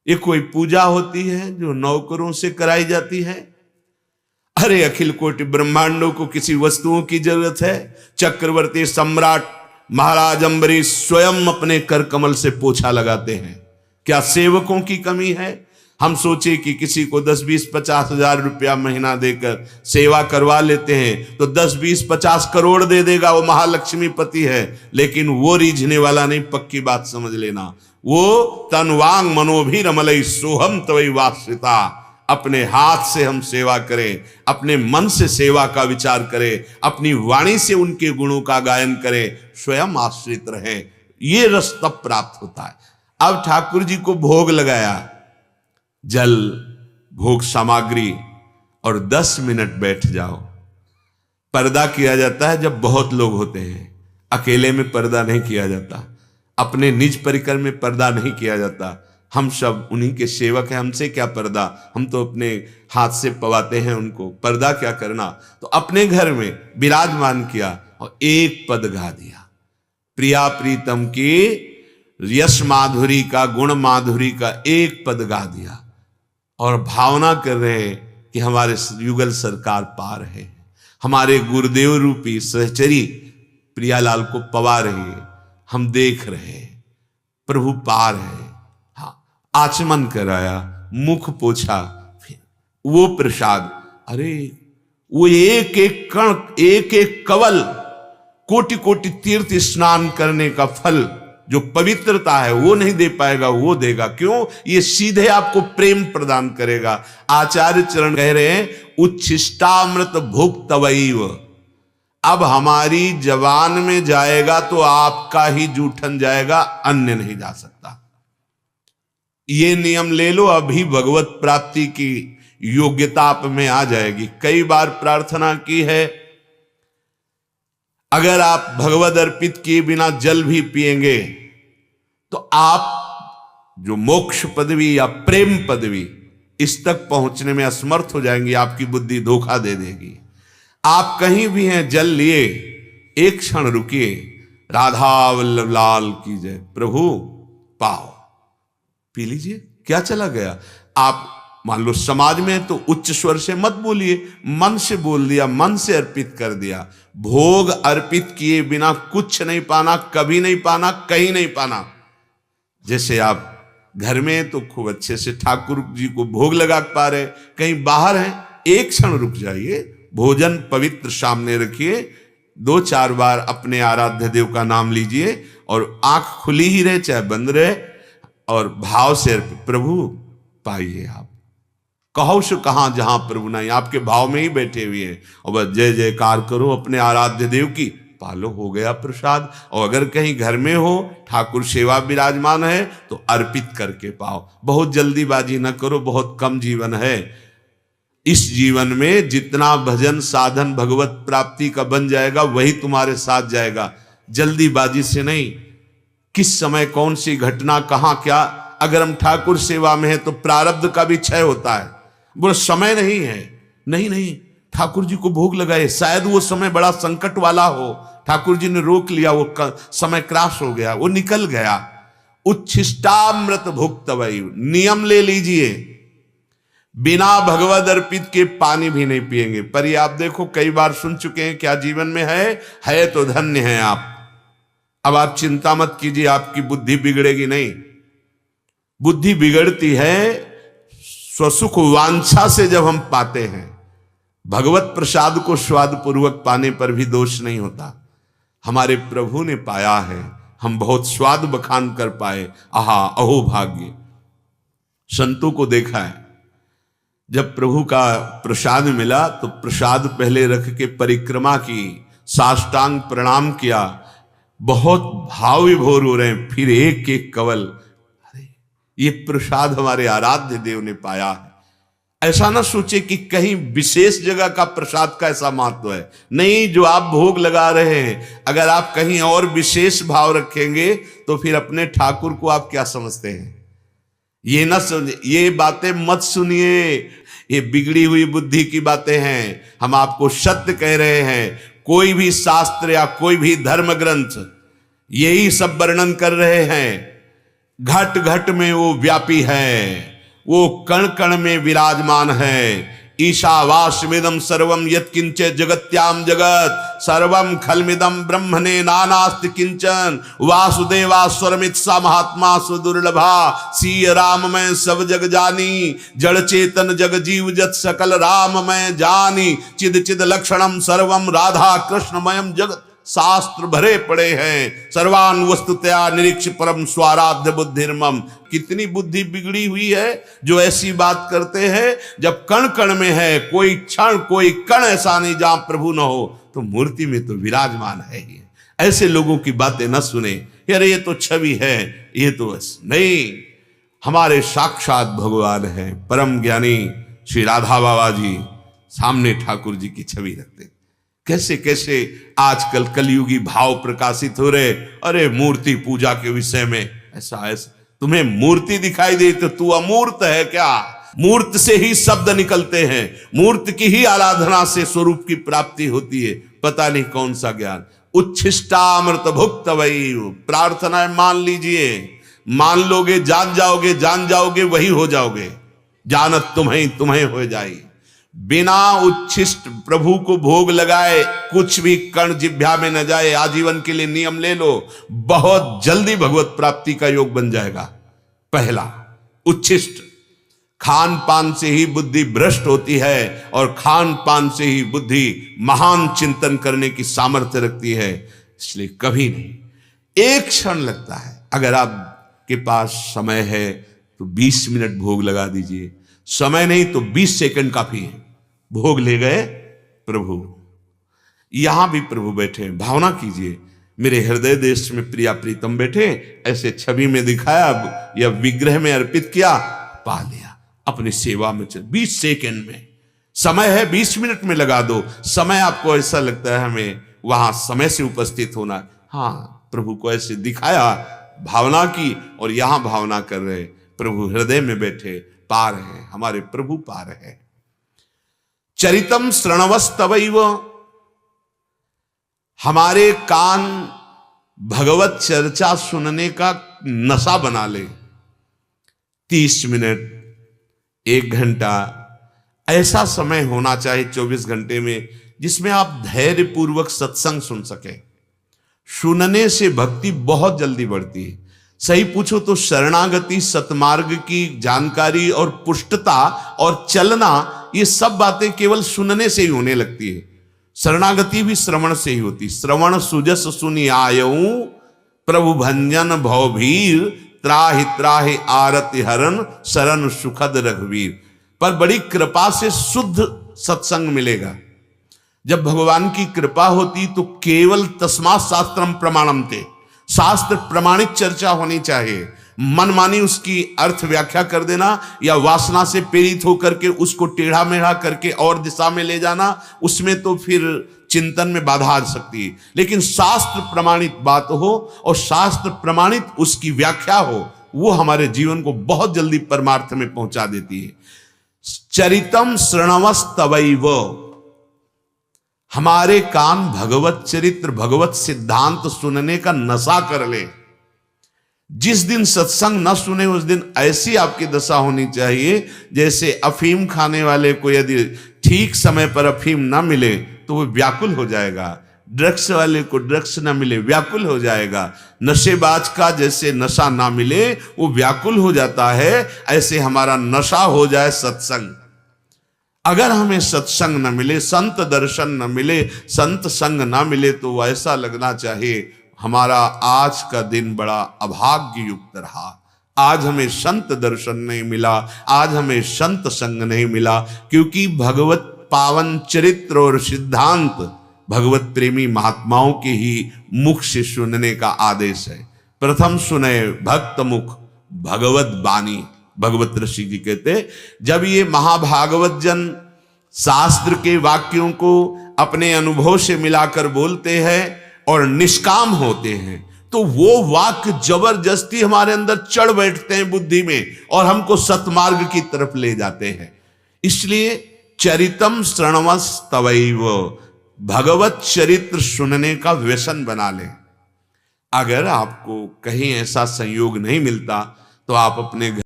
ये कोई पूजा होती है जो नौकरों से कराई जाती है? अरे अखिल कोटि ब्रह्मांडों को किसी वस्तुओं की जरूरत है? चक्रवर्ती सम्राट महाराज अम्बरीश स्वयं अपने कर कमल से पोछा लगाते हैं। क्या सेवकों की कमी है? हम सोचे कि किसी को 10, 20, 50 हजार रुपया महीना देकर सेवा करवा लेते हैं तो 10, 20, 50 करोड़ दे देगा, वो महालक्ष्मीपति है। लेकिन वो रीझने वाला नहीं, पक्की बात समझ लेना। वो तनवांग मनोभिरमलई सोहम तवई वाश्रिता। अपने हाथ से हम सेवा करें, अपने मन से सेवा का विचार करें, अपनी वाणी से उनके गुणों का गायन करें, स्वयं आश्रित रहे, ये रस तब प्राप्त होता है। अब ठाकुर जी को भोग लगाया, जल भोग सामग्री, और 10 मिनट बैठ जाओ। पर्दा किया जाता है जब बहुत लोग होते हैं, अकेले में पर्दा नहीं किया जाता, अपने निज परिकर में पर्दा नहीं किया जाता। हम सब उन्हीं के सेवक हैं, हमसे क्या पर्दा, हम तो अपने हाथ से पवाते हैं उनको, पर्दा क्या करना। तो अपने घर में विराजमान किया और एक पद गा दिया, प्रिया प्रीतम की यश माधुरी का, गुण माधुरी का एक पद गा दिया, और भावना कर रहे हैं कि हमारे युगल सरकार पा रहे हैं, हमारे गुरुदेव रूपी सहचरी प्रियालाल को पवा रही है, हम देख रहे हैं, प्रभु पा रहे हैं। हाँ, आचमन कराया, मुख पोछा, फिर वो प्रसाद, अरे वो एक एक कण, एक एक कवल, कोटि कोटि तीर्थ स्नान करने का फल जो पवित्रता है वो नहीं दे पाएगा, वो देगा। क्यों? ये सीधे आपको प्रेम प्रदान करेगा। आचार्य चरण कह रहे हैं, उच्छिष्टामृत भुक्तवैव। अब हमारी जवान में जाएगा तो आपका ही जूठन जाएगा, अन्य नहीं जा सकता। ये नियम ले लो, अभी भगवत प्राप्ति की योग्यता आप में आ जाएगी। कई बार प्रार्थना की है, अगर आप भगवद अर्पित किए बिना जल भी पिएंगे तो आप जो मोक्ष पदवी या प्रेम पदवी, इस तक पहुंचने में असमर्थ हो जाएंगे, आपकी बुद्धि धोखा दे देगी। आप कहीं भी हैं, जल लिए, एक क्षण रुकिए, राधा वल्लभ लाल की जय, प्रभु पाओ, पी लीजिए, क्या चला गया। आप मान लो समाज में तो उच्च स्वर से मत बोलिए, मन से बोल दिया, मन से अर्पित कर दिया। भोग अर्पित किए बिना कुछ नहीं पाना, कभी नहीं पाना, कहीं नहीं पाना। जैसे आप घर में तो खूब अच्छे से ठाकुर जी को भोग लगा पा रहे, कहीं बाहर हैं, एक क्षण रुक जाइए, भोजन पवित्र सामने रखिए, 2-4 बार अपने आराध्य देव का नाम लीजिए, और आंख खुली ही रहे चाहे बंद रहे, और भाव से प्रभु पाइए। आप कहो सो कहां जहां प्रभु नहीं, आपके भाव में ही बैठे हुए हैं, और बस जय जयकार करो अपने आराध्य देव की, पालो, हो गया प्रसाद। और अगर कहीं घर में हो, ठाकुर सेवा विराजमान है, तो अर्पित करके पाओ। बहुत जल्दीबाजी न करो, बहुत कम जीवन है। इस जीवन में जितना भजन साधन भगवत प्राप्ति का बन जाएगा वही तुम्हारे साथ जाएगा, जल्दीबाजी से नहीं। किस समय कौन सी घटना कहां क्या, अगर हम ठाकुर सेवा में है तो प्रारब्ध का भी क्षय होता है। बोलो समय नहीं है, नहीं, ठाकुर जी को भोग लगाए, शायद वो समय बड़ा संकट वाला हो, ठाकुर जी ने रोक लिया, वो समय क्रॉस हो गया, वो निकल गया। उच्छिष्टामृत भुक्तवै, नियम ले लीजिए, बिना भगवद अर्पित के पानी भी नहीं पिएंगे। पर ये आप देखो, कई बार सुन चुके हैं, क्या जीवन में है तो धन्य है आप। अब आप चिंता मत कीजिए, आपकी बुद्धि बिगड़ेगी नहीं। बुद्धि बिगड़ती है स्वसुख वांछा से, जब हम पाते हैं। भगवत प्रसाद को स्वाद पूर्वक पाने पर भी दोष नहीं होता। हमारे प्रभु ने पाया है, हम बहुत स्वाद बखान कर पाए, आहा अहो भाग्य। संतों को देखा है, जब प्रभु का प्रसाद मिला तो प्रसाद पहले रख के परिक्रमा की, साष्टांग प्रणाम किया, बहुत भाव विभोर हो रहे हैं, फिर एक एक कवल, अरे ये प्रसाद हमारे आराध्य देव ने पाया है। ऐसा ना सोचे कि कहीं विशेष जगह का प्रसाद का ऐसा महत्व है, नहीं। जो आप भोग लगा रहे हैं, अगर आप कहीं और विशेष भाव रखेंगे तो फिर अपने ठाकुर को आप क्या समझते हैं? ये ना सुनिए, ये बातें मत सुनिए, ये बिगड़ी हुई बुद्धि की बातें हैं। हम आपको सत्य कह रहे हैं। कोई भी शास्त्र या कोई भी धर्म ग्रंथ यही सब वर्णन कर रहे हैं। घट घट में वो व्यापी है, वो कण कण में विराजमान है। ईशावास्यमिदं सर्वं यत्किंच जगत्याम जगत सर्वं खलमिदं ब्रह्मणे नानास्ति किंचन। वासुदेवास्वरमित सा महात्मा सुदुर्लभा। सीय राम मैं सब जग जानी, जड़ चेतन जग जीव जत सकल राम मैं जानी। चिद चिद लक्षणम सर्वम राधा कृष्णमयम जगत। शास्त्र भरे पड़े हैं, सर्वान वस्तुतया निरीक्ष परम स्वाराध्य बुद्धिर्मम। कितनी बुद्धि बिगड़ी हुई है जो ऐसी बात करते हैं। जब कण कण में है, कोई क्षण कोई कण ऐसा नहीं जहां प्रभु न हो, तो मूर्ति में तो विराजमान है ही। ऐसे लोगों की बातें न सुने, अरे ये तो छवि है, ये तो नहीं। हमारे साक्षात भगवान है, परम ज्ञानी श्री राधा बाबा जी सामने ठाकुर जी की छवि रखते। कैसे कैसे आजकल कलयुगी भाव प्रकाशित हो रहे। अरे मूर्ति पूजा के विषय में ऐसा तुम्हें मूर्ति दिखाई दे तो तू अमूर्त है क्या? मूर्त से ही शब्द निकलते हैं, मूर्त की ही आराधना से स्वरूप की प्राप्ति होती है। पता नहीं कौन सा ज्ञान। उच्छिष्टामृत भुक्त वही प्रार्थना मान लीजिए, मान लोगे जान जाओगे वही हो जाओगे। जानत तुम्हें हो जाए। बिना उच्छिष्ट प्रभु को भोग लगाए कुछ भी कण जिह्वा में न जाए। आजीवन के लिए नियम ले लो, बहुत जल्दी भगवत प्राप्ति का योग बन जाएगा। पहला उच्छिष्ट, खान पान से ही बुद्धि भ्रष्ट होती है और खान पान से ही बुद्धि महान चिंतन करने की सामर्थ्य रखती है। इसलिए कभी नहीं, एक क्षण लगता है। अगर आपके पास समय है तो 20 मिनट भोग लगा दीजिए, समय नहीं तो 20 सेकंड काफी है। भोग ले गए प्रभु, यहां भी प्रभु बैठे, भावना कीजिए मेरे हृदय देश में प्रिया प्रीतम बैठे। ऐसे छवि में दिखाया या विग्रह में अर्पित किया, पा लिया अपनी सेवा में। 20 सेकंड में समय है, 20 मिनट में लगा दो। समय आपको ऐसा लगता है हमें वहां समय से उपस्थित होना। हाँ, प्रभु को ऐसे दिखाया, भावना की, और यहां भावना कर रहे प्रभु हृदय में बैठे, पा रहे हैं, हमारे प्रभु पा रहे हैं। चरितम श्रणवस्तवैव, हमारे कान भगवत चर्चा सुनने का नशा बना ले। 30 मिनट, 1 घंटा ऐसा समय होना चाहिए 24 घंटे में जिसमें आप धैर्य पूर्वक सत्संग सुन सके। सुनने से भक्ति बहुत जल्दी बढ़ती है। सही पूछो तो शरणागति, सतमार्ग की जानकारी और पुष्टता और चलना, ये सब बातें केवल सुनने से ही होने लगती है। शरणागति भी श्रवण से ही होती। श्रवण सुजस सुनि आयऊ, प्रभु भंजन भवभीर, त्राहि त्राहि आरति हरन, शरण सुखद रघुवीर। पर बड़ी कृपा से शुद्ध सत्संग मिलेगा। जब भगवान की कृपा होती तो केवल तस्मात् शास्त्रम प्रमाणम थे, शास्त्र प्रमाणित चर्चा होनी चाहिए। मनमानी उसकी अर्थ व्याख्या कर देना या वासना से प्रेरित होकर के उसको टेढ़ा मेढ़ा करके और दिशा में ले जाना, उसमें तो फिर चिंतन में बाधा आ सकती है। लेकिन शास्त्र प्रमाणित बात हो और शास्त्र प्रमाणित उसकी व्याख्या हो, वो हमारे जीवन को बहुत जल्दी परमार्थ में पहुंचा देती है। चरितम श्रणवस्तवैव, हमारे कान भगवत चरित्र, भगवत सिद्धांत सुनने का नशा कर ले। जिस दिन सत्संग न सुने उस दिन ऐसी आपकी दशा होनी चाहिए जैसे अफीम खाने वाले को यदि ठीक समय पर अफीम ना मिले तो वो व्याकुल हो जाएगा। ड्रग्स वाले को ड्रग्स ना मिले, व्याकुल हो जाएगा। नशेबाज का जैसे नशा ना मिले वो व्याकुल हो जाता है, ऐसे हमारा नशा हो जाए सत्संग। अगर हमें सत्संग न मिले, संत दर्शन न मिले, संत संग न मिले, तो ऐसा लगना चाहिए हमारा आज का दिन बड़ा अभाग्य युक्त रहा। आज हमें संत दर्शन नहीं मिला, आज हमें संत संग नहीं मिला, क्योंकि भगवत पावन चरित्र और सिद्धांत भगवत प्रेमी महात्माओं के ही मुख से सुनने का आदेश है। प्रथम सुने भक्त मुख भगवत बानी। भगवत ऋषि जी कहते, जब ये महाभागवत जन शास्त्र के वाक्यों को अपने अनुभव से मिलाकर बोलते हैं और निष्काम होते हैं, तो वो वाक्य जबरदस्ती हमारे अंदर चढ़ बैठते हैं बुद्धि में और हमको सतमार्ग की तरफ ले जाते हैं। इसलिए चरितम श्रणवस्तवैव, भगवत चरित्र सुनने का व्यसन बना ले। अगर आपको कहीं ऐसा संयोग नहीं मिलता तो आप अपने घर